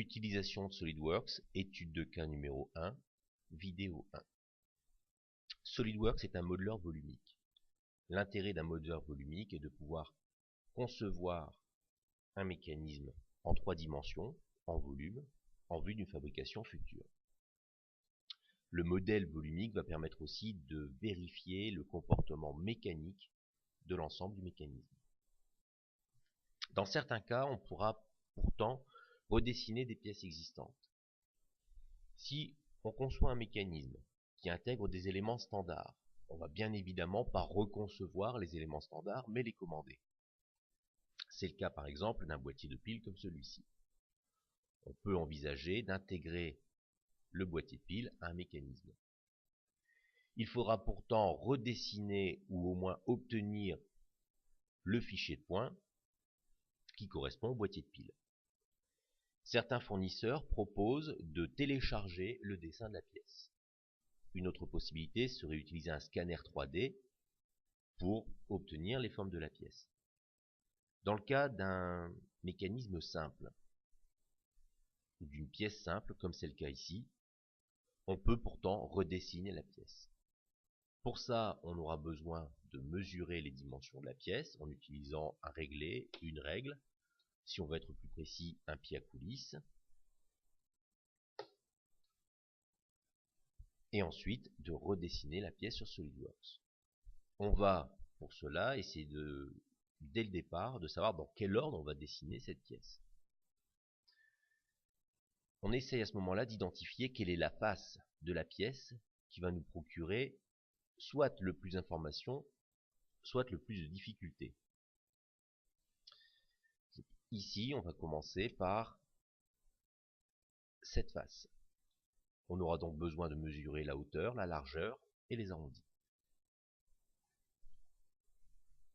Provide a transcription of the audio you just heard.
Utilisation de SolidWorks, étude de cas numéro 1, vidéo 1. SolidWorks est un modeleur volumique. L'intérêt d'un modeleur volumique est de pouvoir concevoir un mécanisme en 3 dimensions, en volume, en vue d'une fabrication future. Le modèle volumique va permettre aussi de vérifier le comportement mécanique de l'ensemble du mécanisme. Dans certains cas, on pourra pourtant redessiner des pièces existantes. Si on conçoit un mécanisme qui intègre des éléments standards, on va bien évidemment pas reconcevoir les éléments standards, mais les commander. C'est le cas par exemple d'un boîtier de piles comme celui-ci. On peut envisager d'intégrer le boîtier de piles à un mécanisme. Il faudra pourtant redessiner ou au moins obtenir le fichier de points qui correspond au boîtier de piles. Certains fournisseurs proposent de télécharger le dessin de la pièce. Une autre possibilité serait d'utiliser un scanner 3D pour obtenir les formes de la pièce. Dans le cas d'un mécanisme simple, ou d'une pièce simple, comme c'est le cas ici, on peut pourtant redessiner la pièce. Pour ça, on aura besoin de mesurer les dimensions de la pièce en utilisant un réglé, une règle, si on veut être plus précis, un pied à coulisse, et ensuite de redessiner la pièce sur SolidWorks. On va, pour cela, essayer dès le départ, de savoir dans quel ordre on va dessiner cette pièce. On essaye à ce moment-là d'identifier quelle est la face de la pièce qui va nous procurer soit le plus d'informations, soit le plus de difficultés. Ici, on va commencer par cette face. On aura donc besoin de mesurer la hauteur, la largeur et les arrondis.